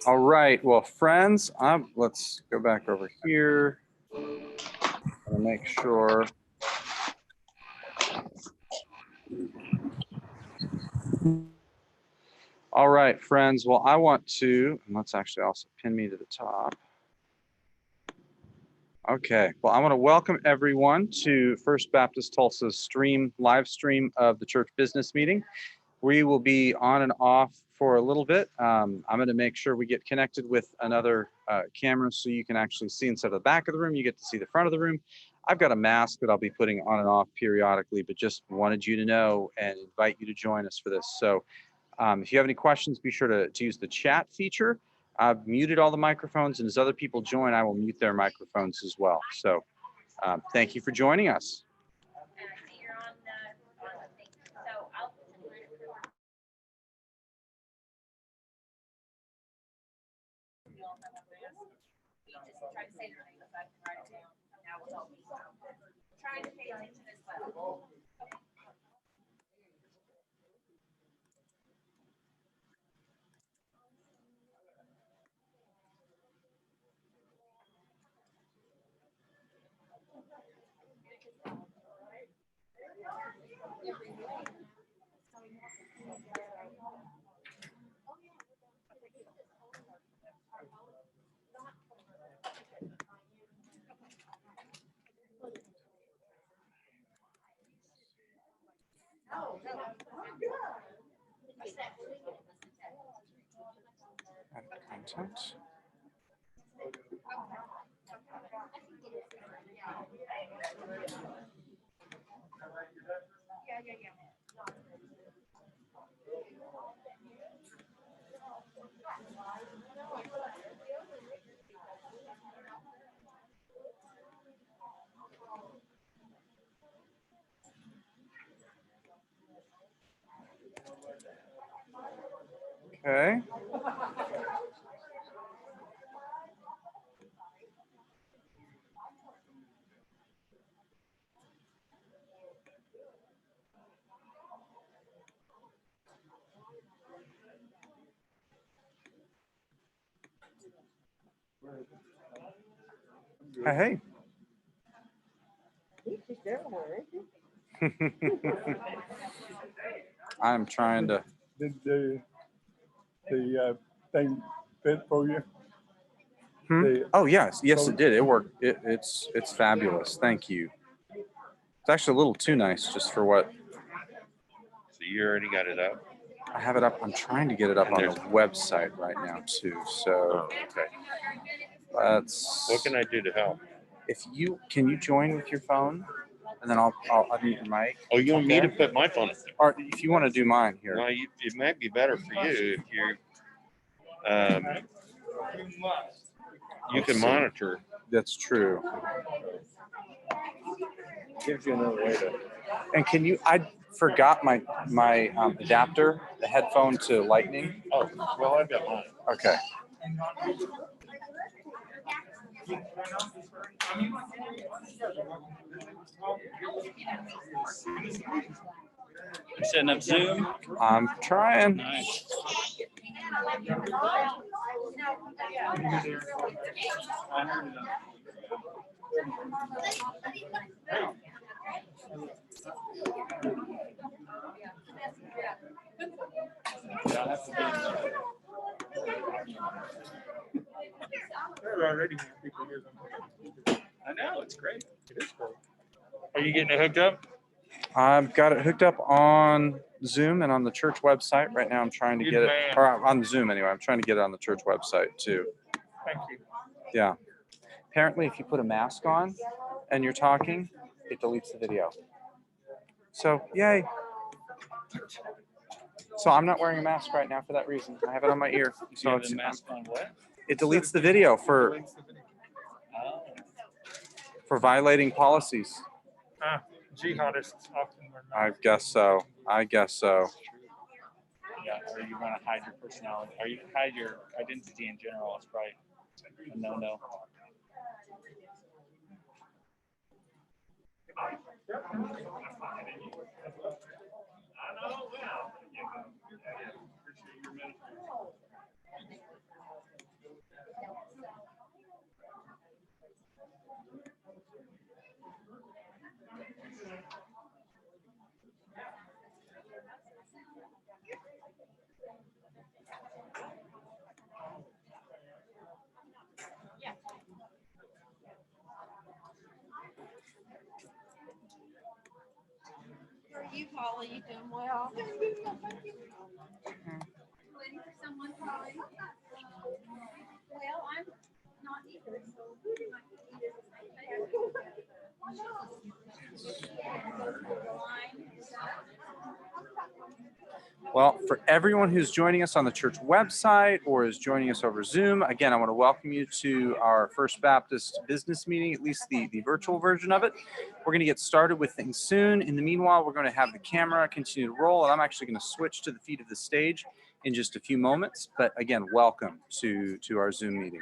All right, well, friends, let's go back over here and make sure. All right, friends, well, I want to, and let's actually also pin me to the top. Okay, well, I want to welcome everyone to First Baptist Tulsa's live stream of the church business meeting. We will be on and off for a little bit. I'm going to make sure we get connected with another camera so you can actually see instead of the back of the room, you get to see the front of the room. I've got a mask that I'll be putting on and off periodically, but just wanted you to know and invite you to join us for this. So if you have any questions, be sure to use the chat feature. I've muted all the microphones, and as other people join, I will mute their microphones as well. So thank you for joining us. Trying to pay attention as well. Content. Okay. Hey. I'm trying to. Did the thing fit for you? Oh yes, it did. It worked. It's fabulous. Thank you. It's actually a little too nice just for what. So you already got it up? I have it up. I'm trying to get it up on the website right now too. So okay. Let's. What can I do to help? Can you join with your phone, and then I'll mute your mic. Oh, you want me to put my phone up there? Or if you want to do mine here. No, it might be better for you if you you can monitor. That's true. Gives you another way to. And can you? I forgot my adapter, the headphone to Lightning. Oh, well, I've got mine. Okay. You setting up Zoom? I'm trying. Nice. I know, it's great. It is great. Are you getting it hooked up? I've got it hooked up on Zoom and on the church website. Right now I'm trying to get it, or on Zoom anyway. I'm trying to get it on the church website too. Thank you. Yeah. Apparently if you put a mask on and you're talking, it deletes the video. So yay. So I'm not wearing a mask right now for that reason. I have it on my ear. So it's a mask on what? It deletes the video for violating policies. Jihadists often wear masks. I guess so. Yeah, or you want to hide your personality, or you hide your identity in general. It's probably a no-no. How are you, Paula? You doing well? Waiting for someone, Polly. Well, I'm not either, so. Well, for everyone who's joining us on the church website or is joining us over Zoom, again, I want to welcome you to our First Baptist business meeting, at least the virtual version of it. We're going to get started with things soon. In the meanwhile, we're going to have the camera continue to roll, and I'm actually going to switch to the feet of the stage in just a few moments. But again, welcome to our Zoom meeting.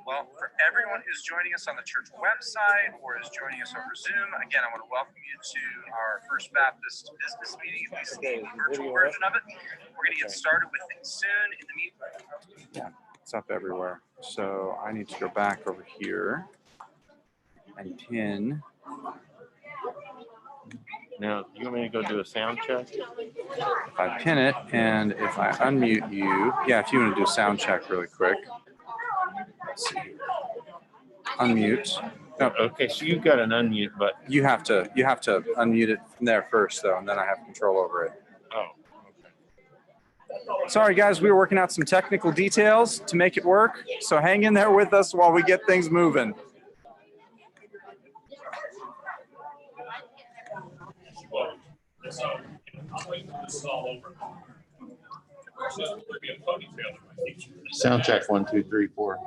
Well, for everyone who's joining us on the church website or is joining us over Zoom, again, I want to welcome you to our First Baptist business meeting, at least the virtual version of it. We're going to get started with things soon. In the meantime, yeah, it's up everywhere. So I need to go back over here and pin. Now, you want me to go do a sound check? If I pin it and if I unmute you, yeah, if you want to do a sound check really quick. Let's see. Unmute. No, Okay, so you've got an unmute button. you have to unmute it from there first though, and then I have control over it. Oh, Sorry guys, we were working out some technical details to make it work. So hang in there with us while we get things moving. Well, this is all over. So there'd be a ponytail in my teacher. sound check 1, 2, 3, 4.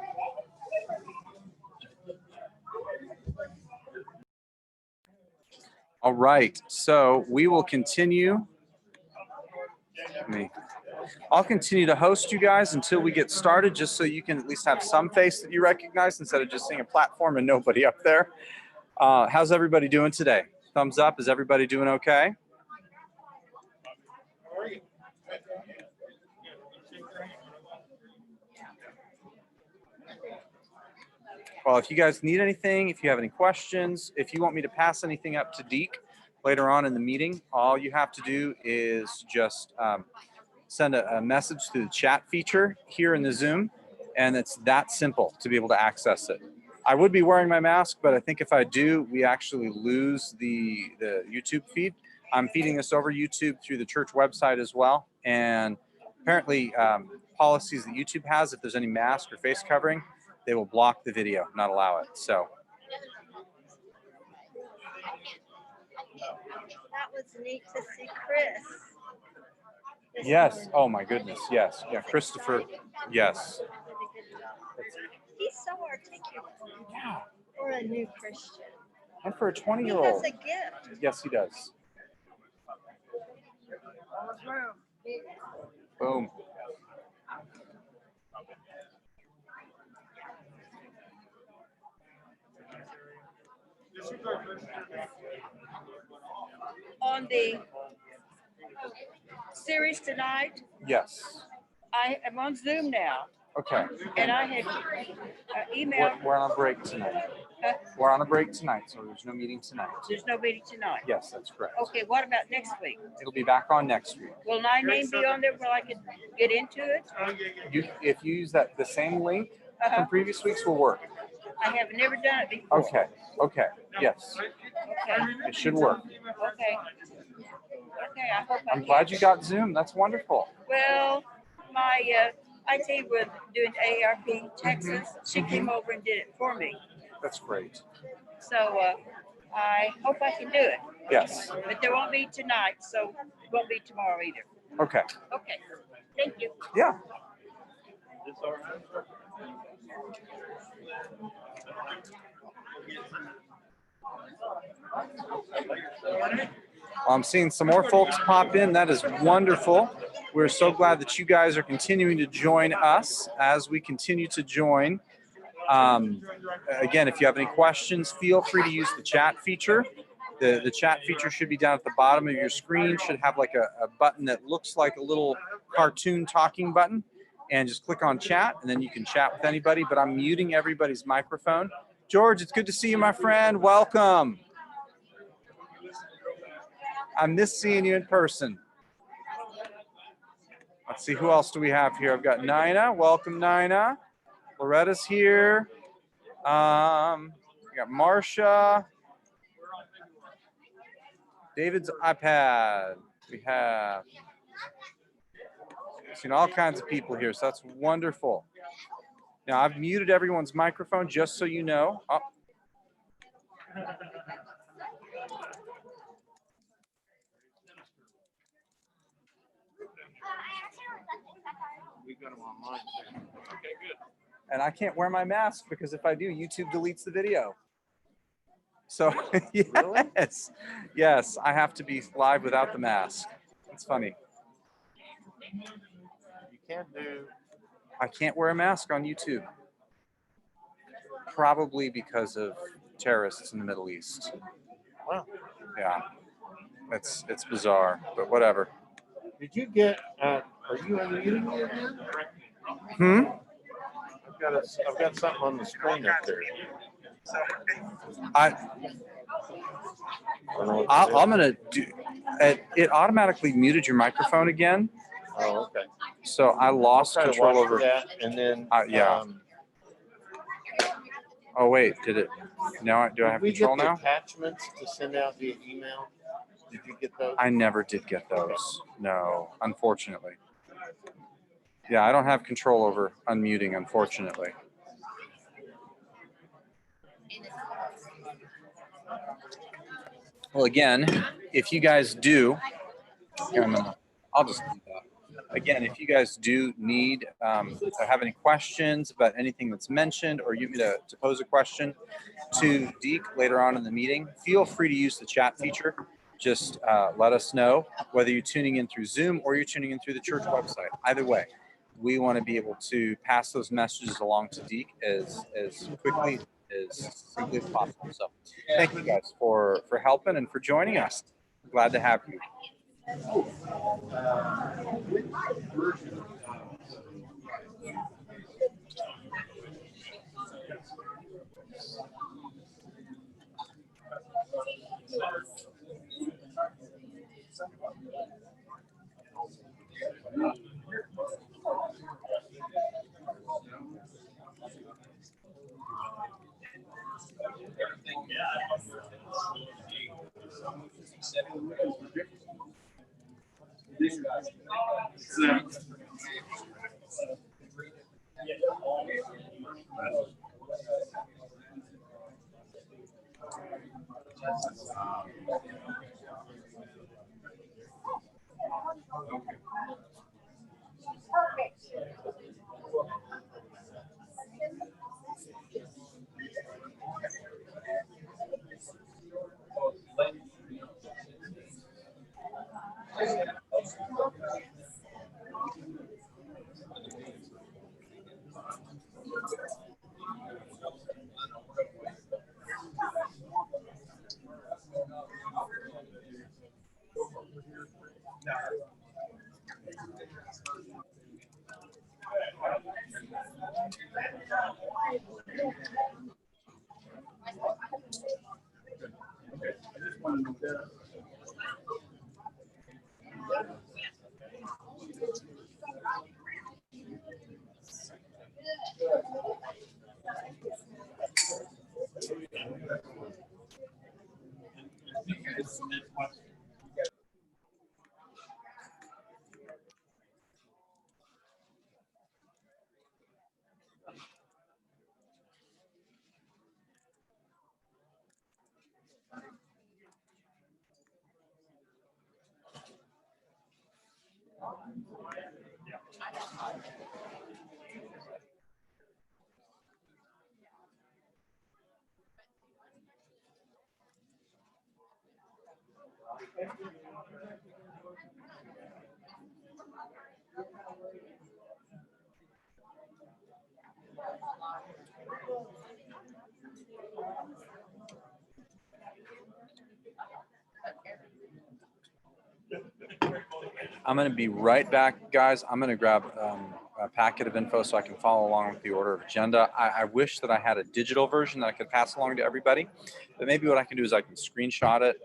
All right, so we will continue. I'll continue to host you guys until we get started, just so you can at least have some face that you recognize instead of just seeing a platform and nobody up there. How's everybody doing today? Thumbs up. Is everybody doing okay? Well, if you guys need anything, if you have any questions, if you want me to pass anything up to Deke later on in the meeting, all you have to do is just send a message through the chat feature here in the Zoom, and it's that simple to be able to access it. I would be wearing my mask, but I think if I do, we actually lose the YouTube feed. I'm feeding this over YouTube through the church website as well, and apparently policies that YouTube has, if there's any mask or face covering, they will block the video, not allow it. So. That was neat to see Chris. Yes. Oh my goodness. Yes. Yeah. Christopher. Yes. He's so articulate. Yeah. For a new Christian. And for a He 20-year-old. has a gift. Yes, he does. Boom. On the series tonight, Yes. I am on Zoom now, Okay. and I had emailed. We're on a break tonight. We're on a break tonight, so there's no meeting tonight. There's no meeting tonight. Yes, that's correct. Okay, what about next week? It'll be back on next week. Will my name be on there where I can get into it? If you use the same link from previous weeks, will work. I have never done it before. Okay. Okay. Yes. Okay. It should work. Okay. Okay, I hope I I'm glad you got Zoom. That's wonderful. Well, my IT was doing AARP Texas. She came over and did it for me. That's great. So I hope I can do it. Yes. But there won't be tonight, so it won't be tomorrow either. Okay. Okay. Thank you. Yeah. Well, I'm seeing some more folks pop in. That is wonderful. We're so glad that you guys are continuing to join us as we continue to join. Again, if you have any questions, feel free to use the chat feature. The chat feature should be down at the bottom of your screen, should have like a button that looks like a little cartoon talking button, and just click on chat, and then you can chat with anybody, but I'm muting everybody's microphone. George, it's good to see you, my friend. Welcome. I miss seeing you in person. Let's see, who else do we have here? I've got Nina. Welcome, Nina. Loretta's here. We got Marcia. David's iPad. We have seen all kinds of people here, so that's wonderful. Now, I've muted everyone's microphone just so you know. Oh. We got them online. Okay, good. And I can't wear my mask because if I do, YouTube deletes the video. So yes, yes, I have to be live without the mask. It's funny. You can't do. I can't wear a mask on YouTube. Probably because of terrorists in the Middle East. Wow. Yeah, it's bizarre, but whatever. Did you get? Are you unmuting me again? I've got something on the screen up there. I'm gonna do it. It automatically muted your microphone again, Oh, okay. so I lost Try to control watch over. that, and then Yeah. Oh wait, did it? Now do I have did we control get the now? attachments to send out via email? Did you get those? I never did get those. No, unfortunately. Yeah, I don't have control over unmuting, unfortunately. Well, again, if you guys do, here, I'll just do that. Again, if you guys do need or have any questions about anything that's mentioned, or you need to pose a question to Deke later on in the meeting, feel free to use the chat feature. Just let us know whether you're tuning in through Zoom or you're tuning in through the church website. Either way, we want to be able to pass those messages along to Deke as quickly as simply as possible. So thank you guys for helping and for joining us. Glad to have you. I'm going to be right back, guys. I'm going to grab a packet of info so I can follow along with the order of agenda. I wish that I had a digital version that I could pass along to everybody, but maybe what I can do is I can screenshot it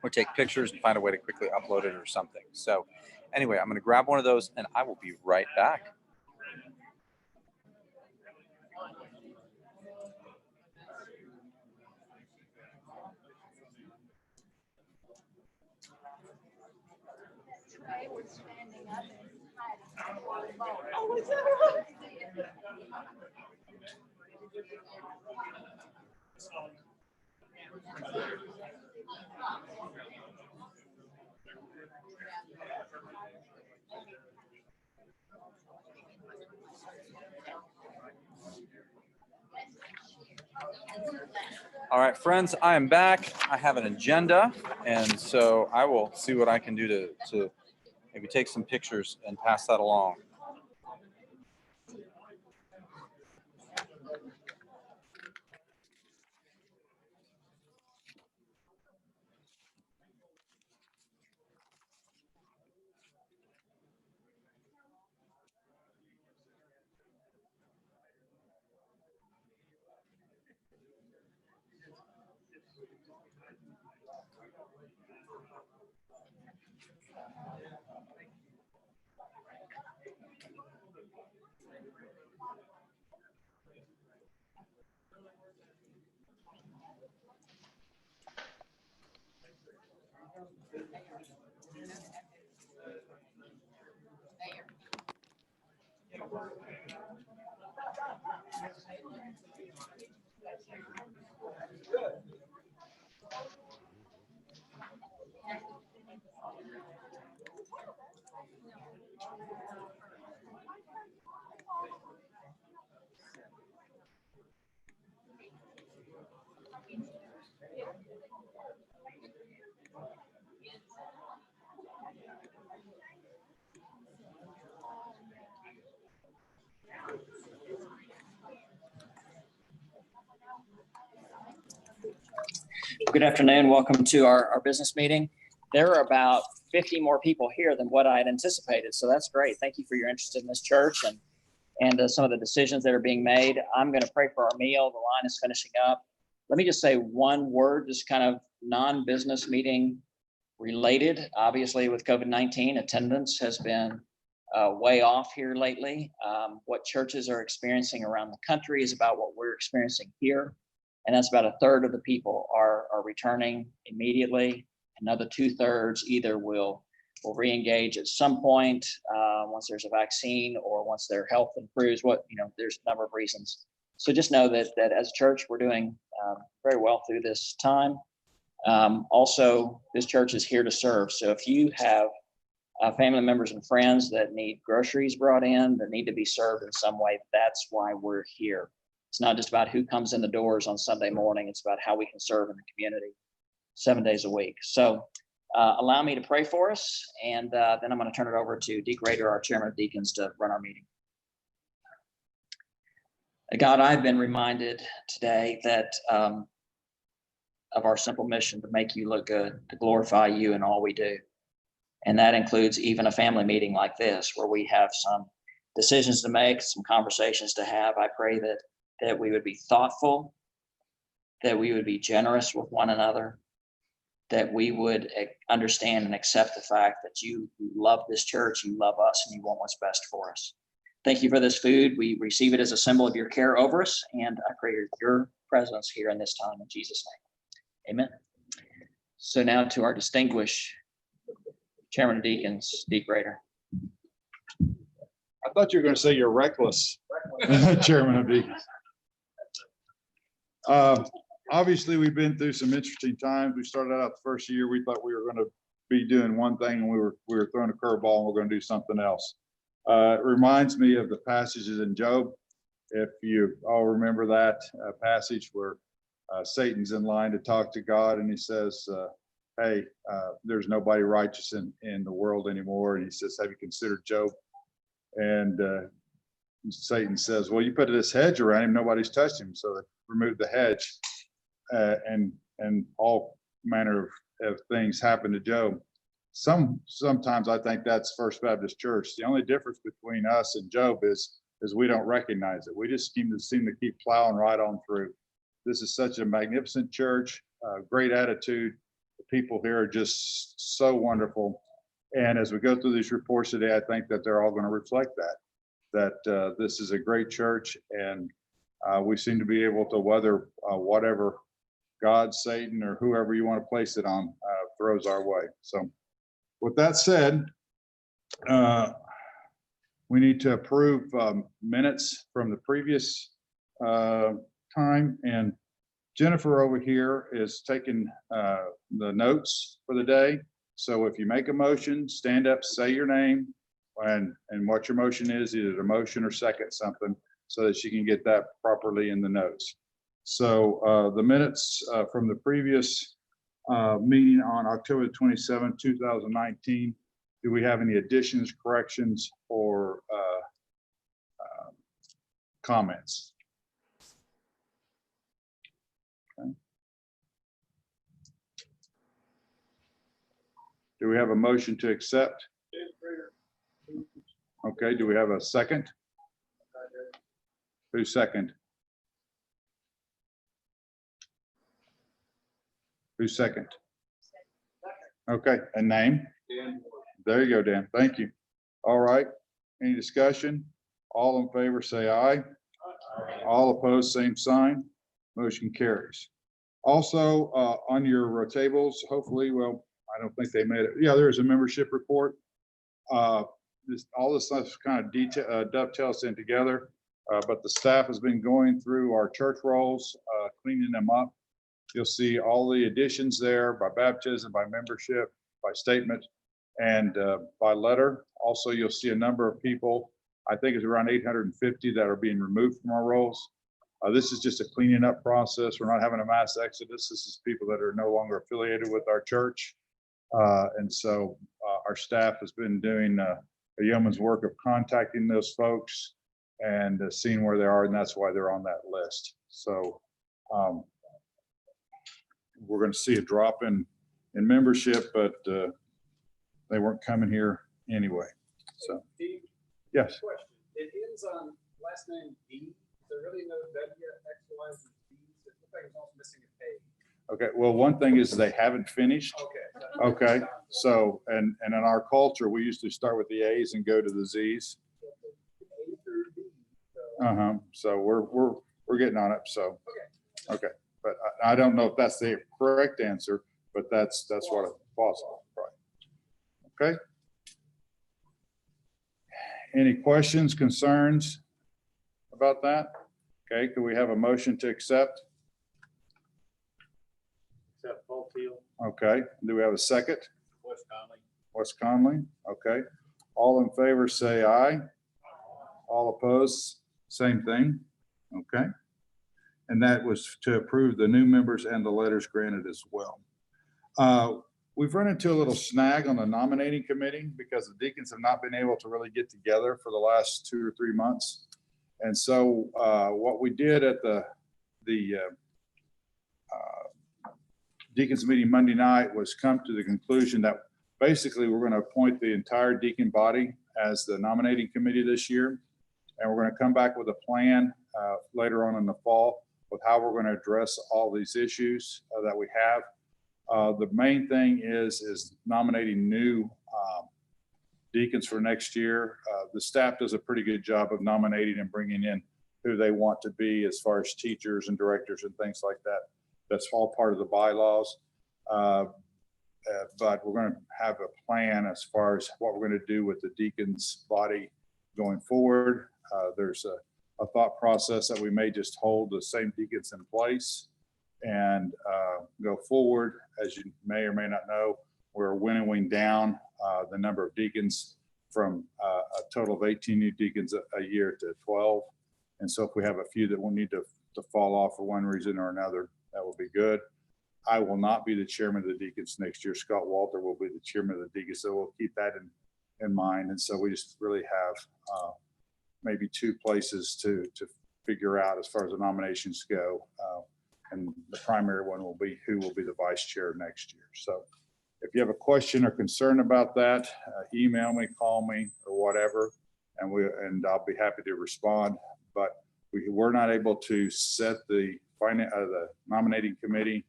or take pictures and find a way to quickly upload it or something. So Anyway, I'm going to grab one of those and I will be right back. All right, friends, I am back. I have an agenda, and so I will see what I can do to maybe take some pictures and pass that along. Good afternoon. Welcome to our business meeting. There are about 50 more people here than what I had anticipated, so that's great. Thank you for your interest in this church and some of the decisions that are being made. I'm going to pray for our meal. The line is finishing up. Let me just say one word, just kind of non-business meeting related. Obviously, with COVID-19, attendance has been way off here lately. What churches are experiencing around the country is about what we're experiencing here. And that's about a third of the people are returning immediately. Another 2/3 either will re-engage at some point once there's a vaccine or once their health improves. There's a number of reasons. So just know that as a church, we're doing very well through this time. Also, this church is here to serve. So if you have family members and friends that need groceries brought in, that need to be served in some way, that's why we're here. It's not just about who comes in the doors on Sunday morning. It's about how we can serve in the community 7 days a week. So allow me to pray for us, and then I'm going to turn it over to Deke Rader, our chairman of deacons, to run our meeting. God, I've been reminded today that of our simple mission to make you look good, to glorify you in all we do. And that includes even a family meeting like this, where we have some decisions to make, some conversations to have. I pray that we would be thoughtful, that we would be generous with one another, that we would understand and accept the fact that you love this church, you love us, and you want what's best for us. Thank you for this food. We receive it as a symbol of your care over us, and I pray your presence here in this time in Jesus' name. Amen. So now to our distinguished chairman of deacons, Deke Rader. I thought you were going to say you're reckless, chairman of deacons. Obviously, we've been through some interesting times. We started out the first year, we thought we were going to be doing one thing, and we were throwing a curveball and we're going to do something else. It reminds me of the passages in Job. If you all remember that passage where Satan's in line to talk to God, and he says, hey, there's nobody righteous in the world anymore. And he says, have you considered Job? And Satan says, well, you put this hedge around him, nobody's touched him. So they removed the hedge, and all manner of things happened to Job. Sometimes I think that's First Baptist Church. The only difference between us and Job is we don't recognize it. We just seem to keep plowing right on through. This is such a magnificent church, great attitude. The people here are just so wonderful. And as we go through these reports today, I think that they're all going to reflect that this is a great church, and we seem to be able to weather whatever God, Satan, or whoever you want to place it on throws our way. So with that said, we need to approve minutes from the previous time, and Jennifer over here is taking the notes for the day. So if you make a motion, stand up, say your name and what your motion is, either a motion or second something, so that she can get that properly in the notes. So the minutes from the previous meeting on October 27, 2019, do we have any additions, corrections, or comments? Okay. Do we have a motion to accept? Okay, do we have a second? Who's second? Who's second? Okay, a name? There you go, Dan. Thank you. All right. Any discussion? All in favor, say aye. All opposed, same sign. Motion carries. Also, on your tables, hopefully, well, I don't think they made it. Yeah, there's a membership report. All this stuff kind of dovetails in together, but the staff has been going through our church rolls, cleaning them up. You'll see all the additions there by baptism, by membership, by statement, and by letter. Also, you'll see a number of people, I think it's around 850 that are being removed from our rolls. This is just a cleaning up process. We're not having a mass exodus. This is people that are no longer affiliated with our church. And so our staff has been doing a yeoman's work of contacting those folks and seeing where they are, and that's why they're on that list. So we're going to see a drop in membership, but they weren't coming here anyway. So, yes. Question. It ends on last name D. Is there really no W, X, Y, Z? It looks like it's also missing a page. Okay. Well, one thing is they haven't finished. Okay. Okay. So, and in our culture, we usually start with the A's and go to the Z's. A through D. So, Uh-huh. So we're getting on it. So, okay. But I don't know if that's the correct answer, but that's what it's possible. Right. Okay. Any questions, concerns about that? Okay. Could we have a motion to accept? Except Paul Teal, Okay. Do we have a second? Wes Conley. Wes Conley. Okay. All in favor, say aye. All opposed, same thing. Okay. And that was to approve the new members and the letters granted as well. We've run into a little snag on the nominating committee because the deacons have not been able to really get together for the last 2 or 3 months. And so what we did at the deacons meeting Monday night was come to the conclusion that basically we're going to appoint the entire deacon body as the nominating committee this year. And we're going to come back with a plan later on in the fall with how we're going to address all these issues that we have. The main thing is nominating new deacons for next year. The staff does a pretty good job of nominating and bringing in who they want to be as far as teachers and directors and things like that. That's all part of the bylaws. But we're going to have a plan as far as what we're going to do with the deacons body going forward. There's a thought process that we may just hold the same deacons in place and go forward. As you may or may not know, we're winnowing down the number of deacons from a total of 18 new deacons a year to 12. And so if we have a few that will need to fall off for one reason or another, that will be good. I will not be the chairman of the deacons next year. Scott Walter will be the chairman of the deacons. So we'll keep that in mind. And so we just really have maybe 2 places to figure out as far as the nominations go. And the primary one will be who will be the vice chair next year. So if you have a question or concern about that, email me, call me, or whatever, and I'll be happy to respond. But we were not able to set the nominating committee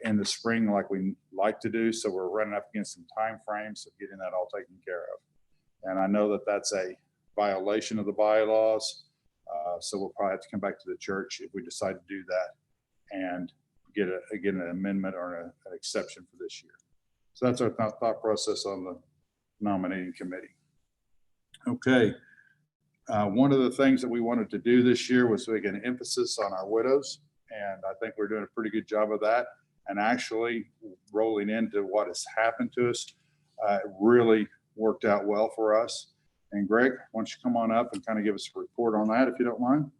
in the spring like we like to do. So we're running up against some time frames of getting that all taken care of. And I know that that's a violation of the bylaws. So we'll probably have to come back to the church if we decide to do that and get an amendment or an exception for this year. So that's our thought process on the nominating committee. Okay. One of the things that we wanted to do this year was make an emphasis on our widows. And I think we're doing a pretty good job of that. And actually rolling into what has happened to us, it really worked out well for us. And Greg, why don't you come on up and kind of give us a report on that, if you don't mind?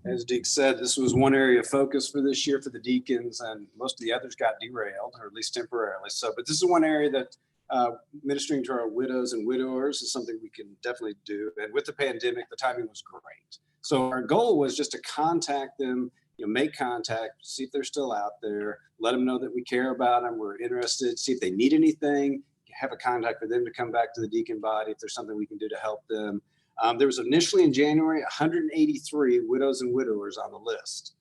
As Deke said, this was one area of focus for this year for the deacons, and most of the others got derailed, or at least temporarily. So, but this is one area that ministering to our widows and widowers is something we can definitely do. And with the pandemic, the timing was great. So our goal was just to contact them, make contact, see if they're still out there, let them know that we care about them, we're interested, see if they need anything, have a contact for them to come back to the deacon body if there's something we can do to help them. There was initially in January 183 widows and widowers on the list.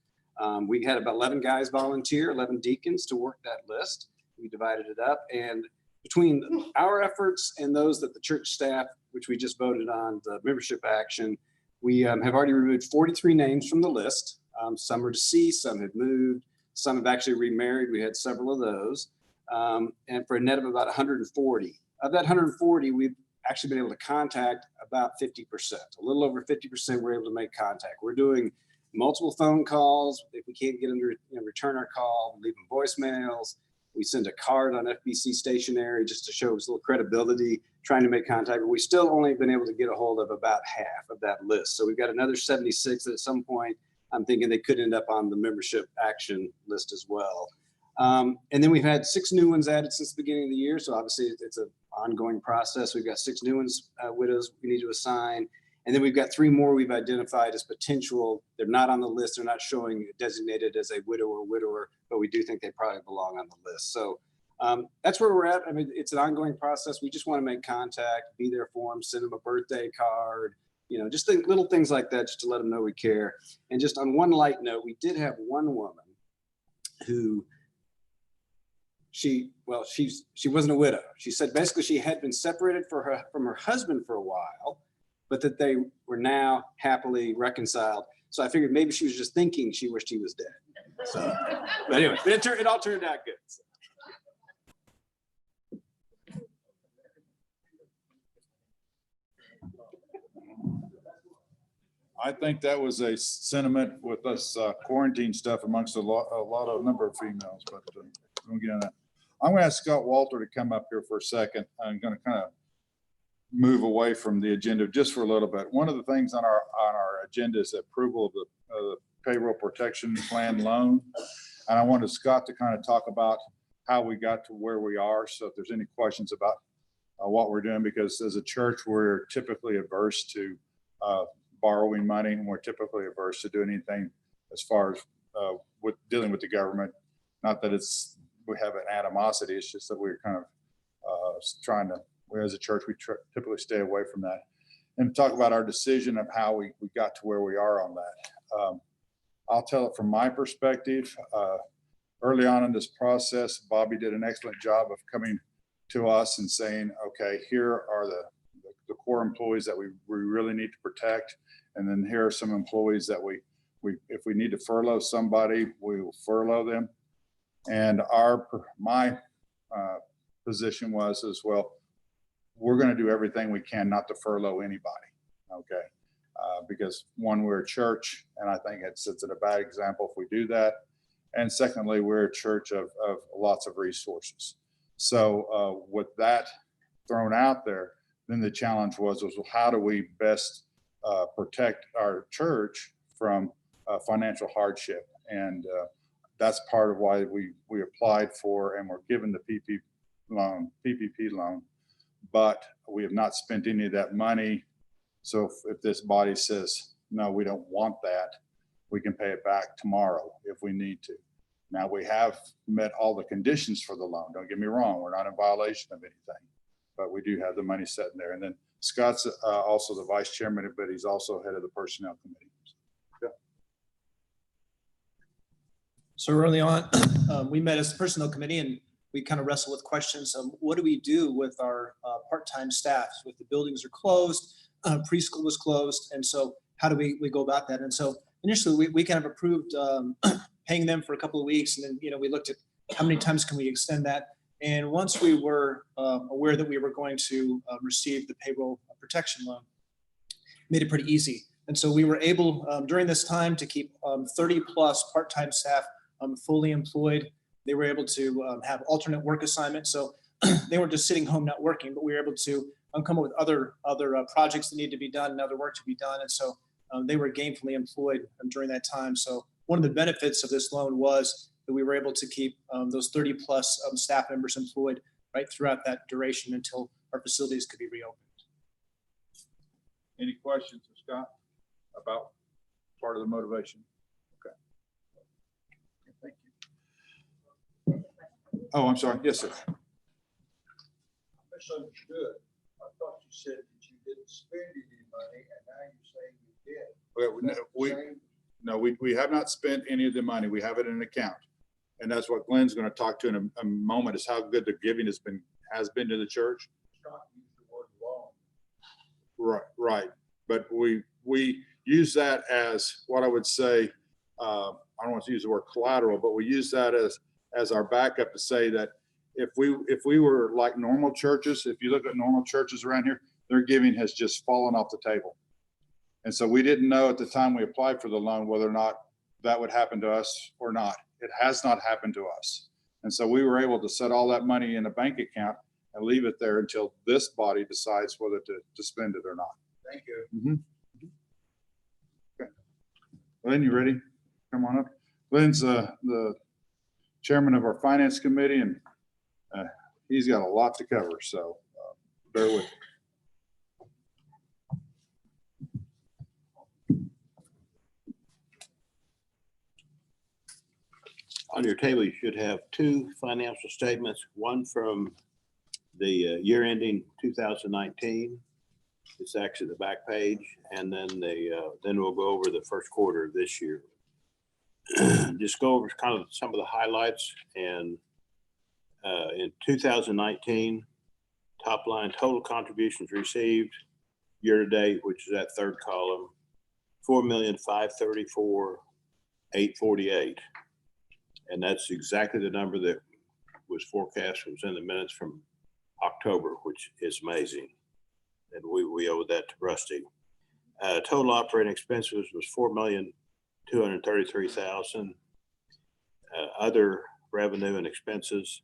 We had about 11 guys volunteer, 11 deacons to work that list. We divided it up, and between our efforts and those that the church staff, which we just voted on, the membership action, we have already removed 43 names from the list. Some are deceased, some have moved, some have actually remarried. We had several of those, and for a net of about 140. Of that 140, we've actually been able to contact about 50%. A little over 50% we're able to make contact. We're doing multiple phone calls. If we can't get them to return our call, leave them voicemails. We send a card on FBC stationery just to show us a little credibility, trying to make contact, but we still only been able to get a hold of about half of that list. So we've got another 76 that at some point I'm thinking they could end up on the membership action list as well. And then we've had 6 new ones added since the beginning of the year. So obviously it's an ongoing process. We've got 6 new ones, widows we need to assign. And then we've got 3 more we've identified as potential. They're not on the list. They're not showing designated as a widow or widower, but we do think they probably belong on the list. So that's where we're at. I mean, it's an ongoing process. We just want to make contact, be there for them, send them a birthday card, just little things like that, just to let them know we care. And just on one light note, we did have one woman who she wasn't a widow. She said basically she had been separated from her husband for a while, but that they were now happily reconciled. So I figured maybe she was just thinking she wished he was dead. So, but anyway, it all turned out good. So. I think that was a sentiment with us quarantine stuff amongst a number of females, but we'll get on that. I'm going to ask Scott Walter to come up here for a second. I'm going to kind of move away from the agenda just for a little bit. One of the things on our agenda is approval of the payroll protection plan loan. And I wanted Scott to kind of talk about how we got to where we are. So if there's any questions about what we're doing, because as a church, we're typically averse to borrowing money, and we're typically averse to doing anything as far as with dealing with the government. Not that we have an animosity, it's just that we're kind of trying to, as a church, we typically stay away from that. And talk about our decision of how we got to where we are on that. I'll tell it from my perspective. Early on in this process, Bobby did an excellent job of coming to us and saying, okay, here are the core employees that we really need to protect. And then here are some employees that if we need to furlough somebody, we will furlough them. And my position was as well, we're going to do everything we can not to furlough anybody. Okay. Because one, we're a church, and I think it sets a bad example if we do that. And secondly, we're a church of lots of resources. So with that thrown out there, then the challenge was how do we best protect our church from financial hardship? And that's part of why we applied for and were given the PPP loan, but we have not spent any of that money. So if this body says, no, we don't want that, we can pay it back tomorrow if we need to. Now, we have met all the conditions for the loan. Don't get me wrong. We're not in violation of anything, but we do have the money set in there. And then Scott's also the vice chairman, but he's also head of the personnel committee. So early on, we met as the personnel committee and we kind of wrestled with questions of what do we do with our part-time staff? With the buildings are closed, preschool was closed. And so how do we go about that? And so initially we kind of approved paying them for a couple of weeks. And then, you know, we looked at how many times can we extend that? And once we were aware that we were going to receive the payroll protection loan, made it pretty easy. And so we were able during this time to keep 30 plus part-time staff fully employed. They were able to have alternate work assignments. So they weren't just sitting home not working, but we were able to come up with other projects that need to be done and other work to be done. And so they were gainfully employed during that time. So one of the benefits of this loan was that we were able to keep those 30 plus staff members employed right throughout that duration until our facilities could be reopened. Any questions for Scott about part of the motivation? Okay. Thank you. Oh, I'm sorry. Yes, sir. Misunderstood. I thought you said that you didn't spend any money, and now you're saying you did. We have not spent any of the money. We have it in an account. And that's what Glenn's going to talk to in a moment, is how good the giving has been to the church. Scott used the word loan. Right. But we use that as what I would say, I don't want to use the word collateral, but we use that as our backup to say that if we were like normal churches, if you look at normal churches around here, their giving has just fallen off the table. And so we didn't know at the time we applied for the loan whether or not that would happen to us or not. It has not happened to us. And so we were able to set all that money in a bank account and leave it there until this body decides whether to spend it or not. Thank you. Mm-hmm. Okay. Lynn, you ready? Come on up. Lynn's the chairman of our finance committee, and he's got a lot to cover, so bear with me. On your table, you should have two financial statements, one from the year ending 2019. It's actually the back page, and then then we'll go over the first quarter of this year. Just go over kind of some of the highlights. And in 2019, top line total contributions received year to date, which is that third column, 4,534,848. And that's exactly the number that was forecast, was in the minutes from October, which is amazing. And we owe that to Rusty. Total operating expenses was $4,233,000. Other revenue and expenses,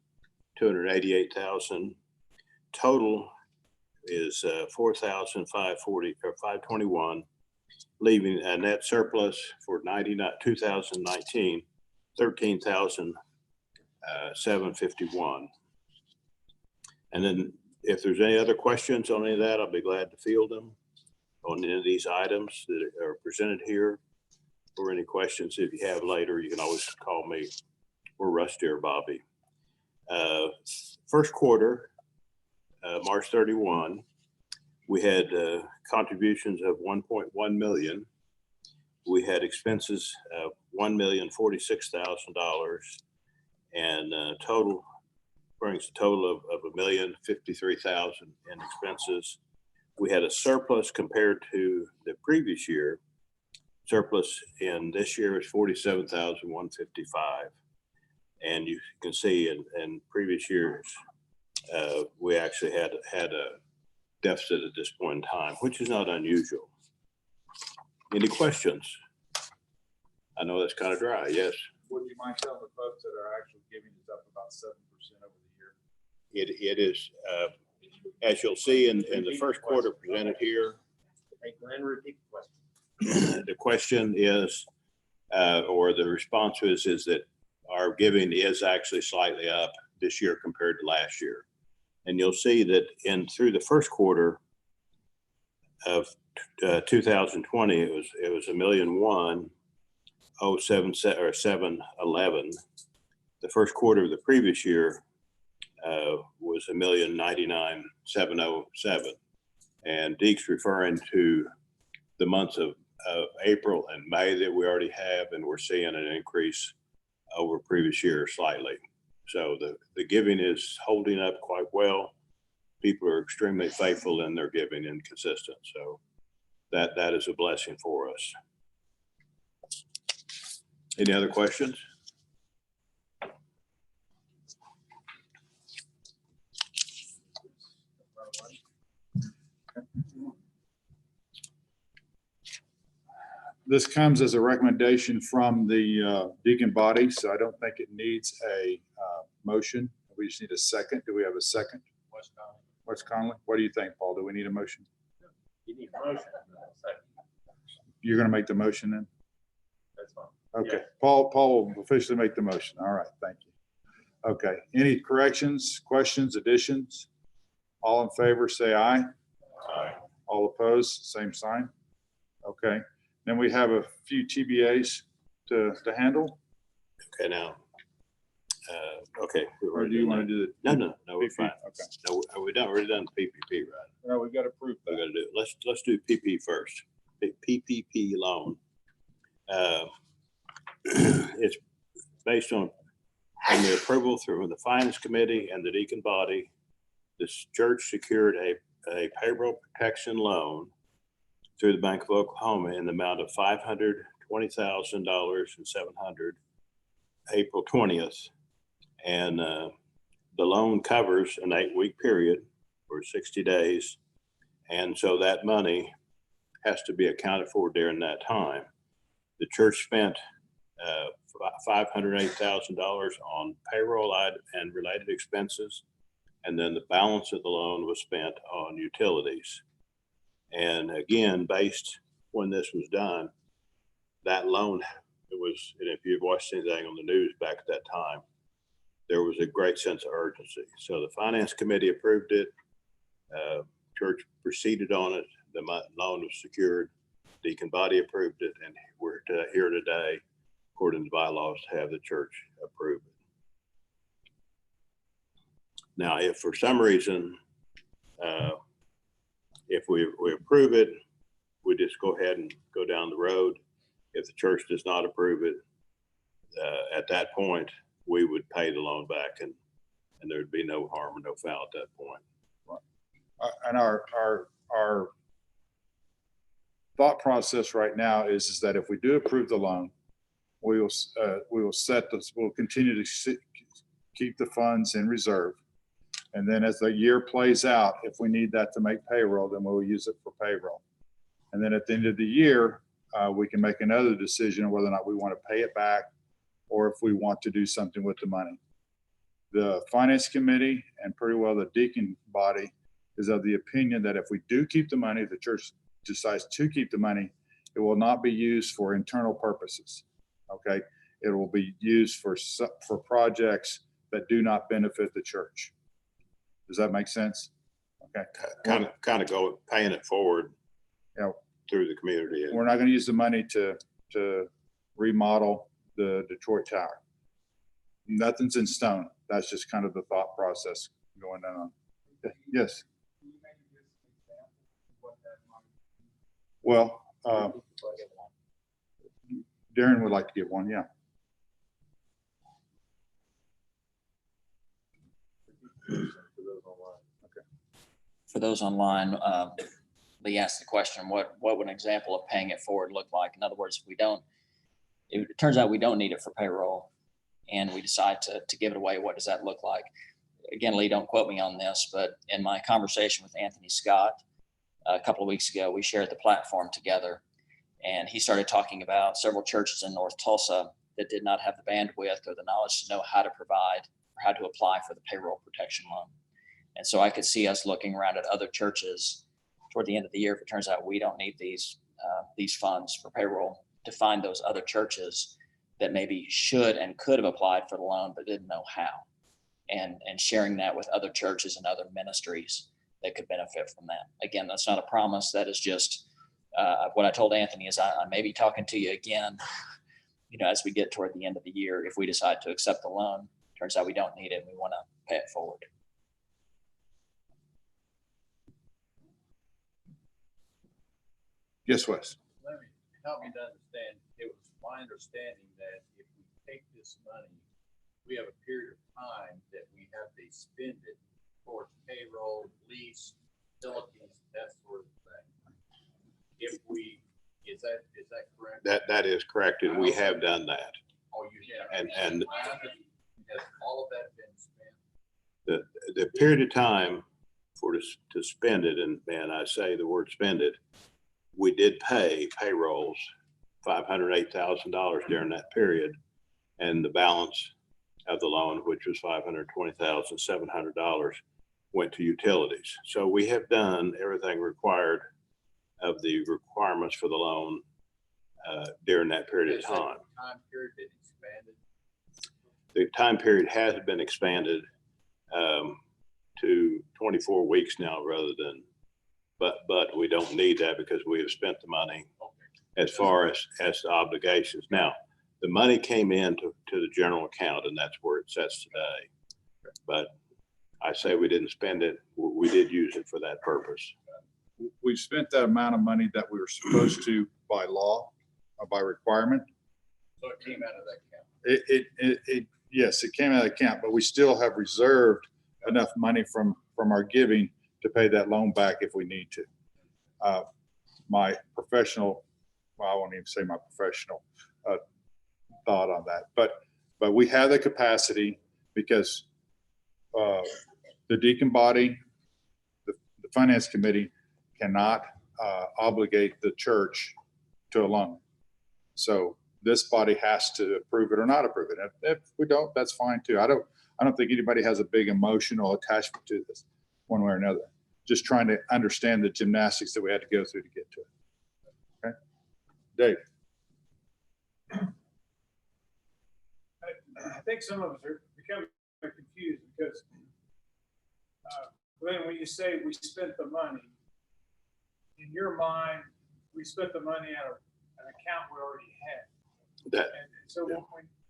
$288,000. Total is $4,521, leaving a net surplus for 2019. $13,751. And then if there's any other questions on any of that, I'll be glad to field them on any of these items that are presented here, or any questions if you have later. You can always call me or Rusty or Bobby. First quarter, March 31, we had contributions of $1.1 million. We had expenses of $1,046,000, and total brings a total of $1,053,000 in expenses. We had a surplus compared to the previous year. Surplus in this year is $47,155, and you can see in previous years we actually had a deficit at this point in time, which is not unusual. Any questions? I know that's kind of dry. Yes. Would you mind telling the folks that are actually giving us up about 7% over the year? It is, as you'll see in the first quarter presented here. Hey, Glenn, repeat the question. The question is, or the response is that our giving is actually slightly up this year compared to last year. And you'll see that through the first quarter of 2020, it was $1,001,077 The first quarter of the previous year was $1,099,707. And Deke's referring to the months of April and May that we already have, and we're seeing an increase over previous year slightly. So the giving is holding up quite well. People are extremely faithful in their giving and consistent. So that is a blessing for us. Any other questions? This comes as a recommendation from the deacon body, so I don't think it needs a motion. We just need a second. Do we have a second? Wes Conley, what do you think, Paul? Do we need a motion? You need a motion. You're going to make the motion then? That's fine. Okay, Paul will officially make the motion. All right, thank you. Okay, any corrections, questions, additions? All in favor, say aye. Aye. All opposed, same sign. Okay, then we have a few TBAs to handle. Okay, now. Okay. Or do you want to do the? No, we're fine. Okay. No, we're not already done PPP, right? No, we got to prove We that. got to do it. Let's do PP first. PPP loan. It's based on the approval through the finance committee and the deacon body. This church secured a payroll protection loan through the Bank of Oklahoma in the amount of $520,000 and $700 April 20th. And the loan covers an 8-week period for 60 days. And so that money has to be accounted for during that time. The church spent $508,000 on payroll and related expenses. And then the balance of the loan was spent on utilities. And again, based when this was done, that loan, it was, and if you've watched anything on the news back at that time, there was a great sense of urgency. So the finance committee approved it. Church proceeded on it. The loan was secured. Deacon body approved it, and we're here today, according to bylaws, to have the church approve it. Now, if for some reason, if we approve it, we just go ahead and go down the road. If the church does not approve it, at that point, we would pay the loan back, and there'd be no harm or no foul at that point. And our thought process right now is that if we do approve the loan, we will we'll continue to keep the funds in reserve. And then as the year plays out, if we need that to make payroll, then we'll use it for payroll. And then at the end of the year, we can make another decision on whether or not we want to pay it back or if we want to do something with the money. The finance committee and pretty well the deacon body is of the opinion that if we do keep the money, the church decides to keep the money, it will not be used for internal purposes. Okay, it will be used for projects that do not benefit the church. Does that make sense? Okay. Kind of go paying it forward, Yeah. Through the community. We're not going to use the money to remodel the Detroit Tower. Nothing's in stone. That's just kind of the thought process going on. Yes. Well, Darren would like to give one. Yeah. For those online, Lee asked the question, what would an example of paying it forward look like? In other words, if it turns out we don't need it for payroll and we decide to give it away, what does that look like? Again, Lee, don't quote me on this, but in my conversation with Anthony Scott a couple of weeks ago, we shared the platform together, and he started talking about several churches in North Tulsa that did not have the bandwidth or the knowledge to know how to provide or how to apply for the payroll protection loan. And so I could see us looking around at other churches toward the end of the year, if it turns out we don't need these funds for payroll, to find those other churches that maybe should and could have applied for the loan but didn't know how, and sharing that with other churches and other ministries that could benefit from that. Again, that's not a promise. That is just what I told Anthony is I may be talking to you again, as we get toward the end of the year, if we decide to accept the loan. Turns out we don't need it and we want to pay it forward. Yes, Wes. Let me help me to understand. It was my understanding that if we take this money, we have a period of time that we have to spend it towards payroll, lease, utilities, that sort of thing. If we, is that correct? That is correct, and we have done that. Oh, you have. And Has all of that been spent? the period of time to spend it, and I say the word spend it, we did pay payrolls, $508,000 during that period. And the balance of the loan, which was $520,700, went to utilities. So we have done everything required of the requirements for the loan during that period of Has that time. Time period been expanded? The time period has been expanded to 24 weeks now rather than, but we don't need that because we have spent the money as far as the obligations. Now, the money came into the general account, and that's where it sits today. But I say we didn't spend it. We did use it for that purpose. We've spent that amount of money that we were supposed to by law, or by requirement. So it came out of that account? Yes, it came out of the account, but we still have reserved enough money from our giving to pay that loan back if we need to. My professional, well, I won't even say my professional thought on that, but we have the capacity because the deacon body, the finance committee cannot obligate the church to a loan. So this body has to approve it or not approve it. If we don't, that's fine too. I don't think anybody has a big emotional attachment to this one way or another. Just trying to understand the gymnastics that we had to go through to get to it. Okay, Dave. I think some of us are becoming confused because Glenn, when you say we spent the money, in your mind, we spent the money out of an account we already had. And so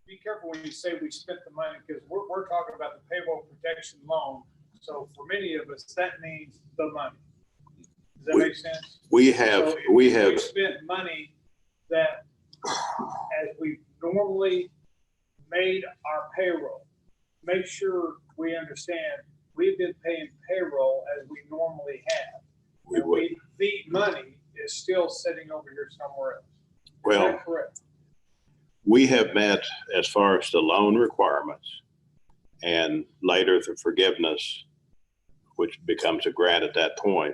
be careful when you say we spent the money, because we're talking about the payroll protection loan. So for many of us, that means the money. Does that make sense? We have spent money that, as we normally made our payroll, make sure we understand we've been paying payroll as we normally have. The money is still sitting over here somewhere else. Is that correct? We have met as far as the loan requirements and later the forgiveness, which becomes a grant at that point.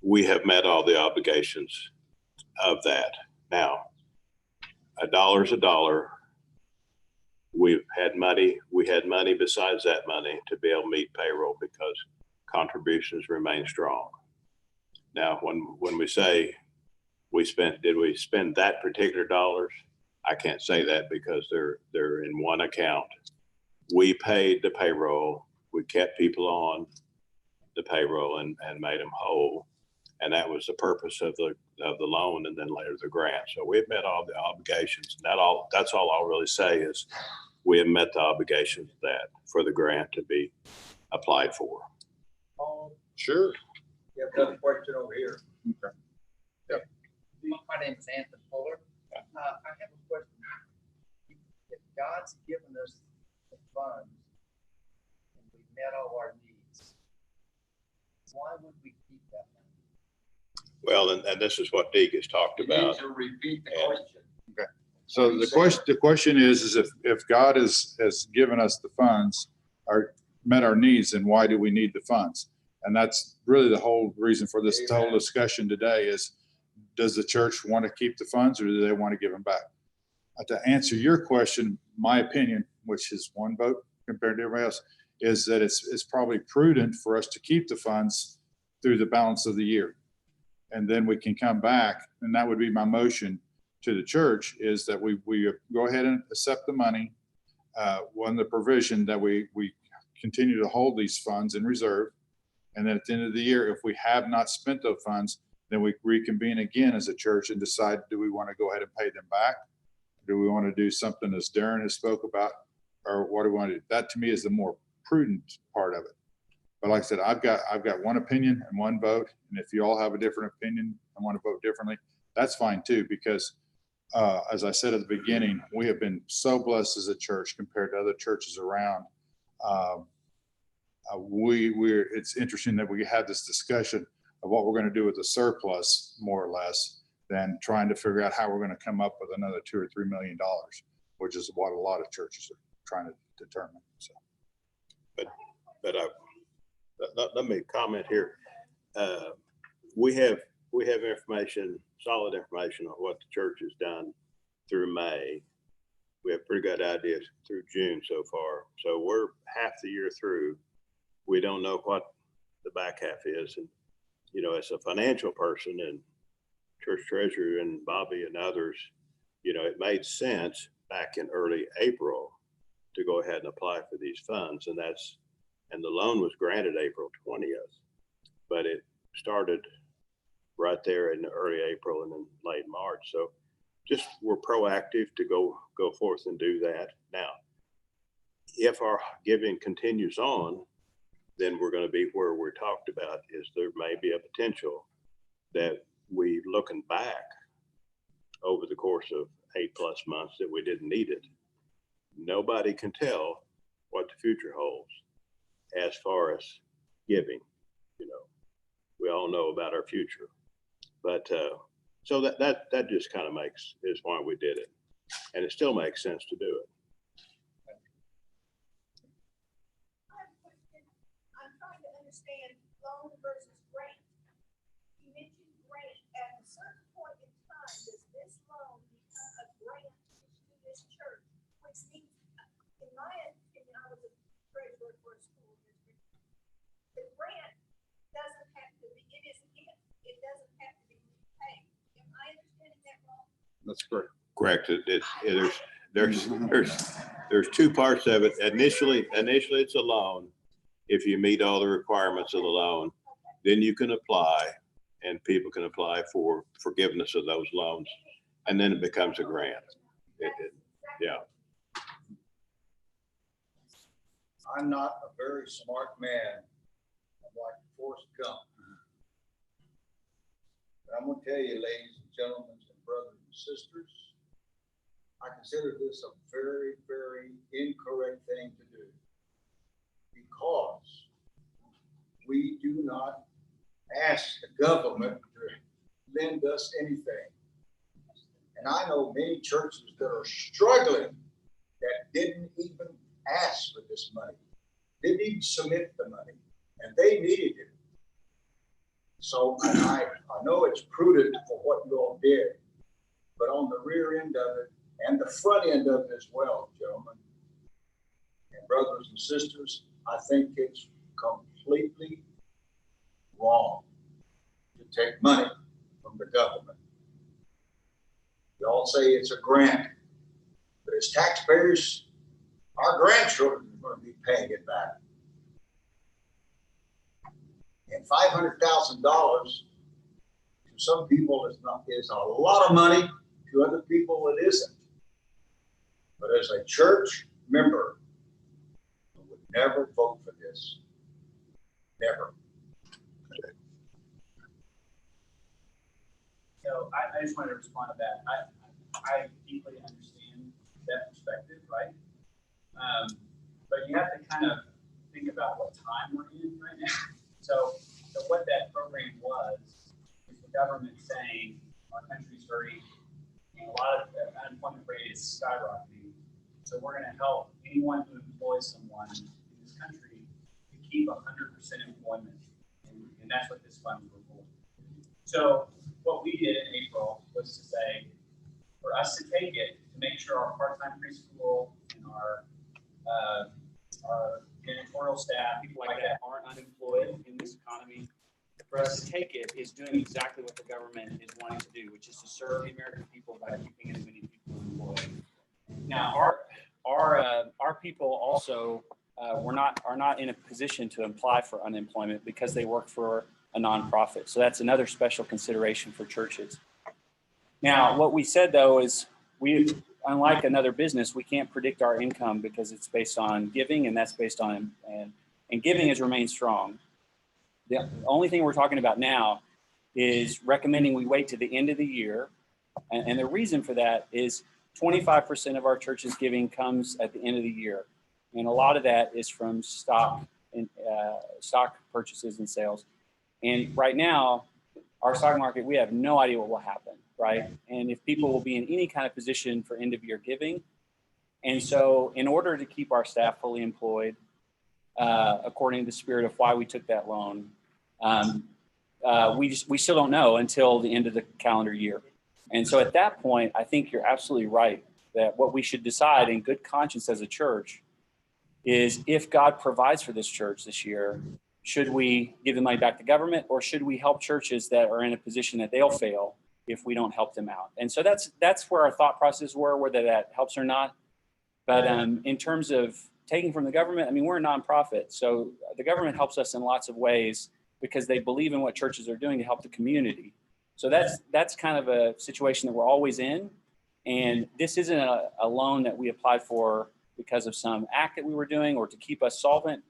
We have met all the obligations of that. Now, a dollar's a dollar. We had money besides that money to be able to meet payroll because contributions remain strong. Now, when we say did we spend that particular dollars? I can't say that because they're in one account. We paid the payroll. We kept people on the payroll and made them whole. And that was the purpose of the loan and then later the grant. So we've met all the obligations. That's all I'll really say is we have met the obligations of that for the grant to be applied for. Sure. You have another question over here. Okay. Yep. My name is Anthony Fuller. I have a question. If God's given us the funds and we've met all our needs, why would we keep that money? Well, and this is what Deke has talked You need about. to repeat the question. Okay. So the question is if God has given us the funds or met our needs, then why do we need the funds? And that's really the whole reason for this whole discussion today is, does the church want to keep the funds or do they want to give them back? To answer your question, my opinion, which is one vote compared to everybody else, is that it's probably prudent for us to keep the funds through the balance of the year. And then we can come back, and that would be my motion to the church, is that we go ahead and accept the money, on the provision that we continue to hold these funds in reserve. And then at the end of the year, if we have not spent those funds, then we reconvene again as a church and decide, do we want to go ahead and pay them back? Do we want to do something as Darren has spoke about, or what do we want to do? That to me is the more prudent part of it. But like I said, I've got one opinion and one vote. And if you all have a different opinion and want to vote differently, that's fine too, because as I said at the beginning, we have been so blessed as a church compared to other churches around. It's interesting that we had this discussion of what we're going to do with the surplus, more or less, than trying to figure out how we're going to come up with another $2 or $3 million, which is what a lot of churches are trying to determine. So, but let me comment here. We have information, solid information on what the church has done through May. We have pretty good ideas through June so far. So we're half the year through. We don't know what the back half is. And, you know, as a financial person and church treasurer and Bobby and others, you know, it made sense back in early April to go ahead and apply for these funds. And the loan was granted April 20th, but it started right there in early April and then late March. So just we're proactive to go forth and do that. Now, if our giving continues on, then we're going to be where we're talked about, is there may be a potential that we, looking back over the course of 8+ months, that we didn't need it. Nobody can tell what the future holds as far as giving. You know, we all know about our future, but so that just kind of is why we did it, and it still makes sense to do it. I'm trying to understand loan versus grant. You mentioned grant. At a certain point in time, does this loan become a grant to this church? Which means, in my opinion, I was a treasurer for a school district. The grant doesn't have to be, it isn't it. It doesn't have to be paid. Am I understanding that wrong? that's correct. Correct. There's two parts of it. Initially it's a loan. If you meet all the requirements of the loan, then you can apply, and people can apply for forgiveness of those loans, and then it becomes a grant. Yeah. I'm not a very smart man. I'm like Forrest Gump. But I'm gonna tell you, ladies and gentlemen, and brothers and sisters, I consider this a very, very incorrect thing to do, because we do not ask the government to lend us anything. And I know many churches that are struggling that didn't even ask for this money, didn't even submit the money, and they needed it. So I know it's prudent for what you all did, but on the rear end of it and the front end of it as well, gentlemen and brothers and sisters, I think it's completely wrong to take money from the government. Y'all say it's a grant, but as taxpayers, our grandchildren are going to be paying it back. And $500,000 to some people is a lot of money. To other people, it isn't. But as a church member, I would never vote for this. Never. So I just wanted to respond to that. I deeply understand that perspective, right? But you have to kind of think about what time we're in right now. So what that program was is the government saying our country's hurting, and a lot of the unemployment rate is skyrocketing. So we're going to help anyone who employs someone in this country to keep 100% employment, and that's what this fund was for. So what we did in April was to say, for us to take it, to make sure our part-time preschool and our janitorial staff, people like that, aren't unemployed in this economy, for us to take it is doing exactly what the government is wanting to do, which is to serve the American people by keeping as many people employed. Now, our people also are not in a position to apply for unemployment because they work for a nonprofit. So that's another special consideration for churches. Now, what we said though is unlike another business, we can't predict our income because it's based on giving, and that's based on, and giving has remained strong. The only thing we're talking about now is recommending we wait to the end of the year And the reason for that is 25% of our church's giving comes at the end of the year. And a lot of that is from stock and stock purchases and sales. And right now, our stock market, we have no idea what will happen, right? And if people will be in any kind of position for end of year giving. And so in order to keep our staff fully employed, according to the spirit of why we took that loan, we still don't know until the end of the calendar year. And so at that point, I think you're absolutely right that what we should decide in good conscience as a church is, if God provides for this church this year, should we give the money back to government, or should we help churches that are in a position that they'll fail if we don't help them out? And so that's where our thought process were, whether that helps or not. But in terms of taking from the government, I mean, we're a nonprofit, so the government helps us in lots of ways because they believe in what churches are doing to help the community. So that's kind of a situation that we're always in. And this isn't a loan that we applied for because of some act that we were doing or to keep us solvent.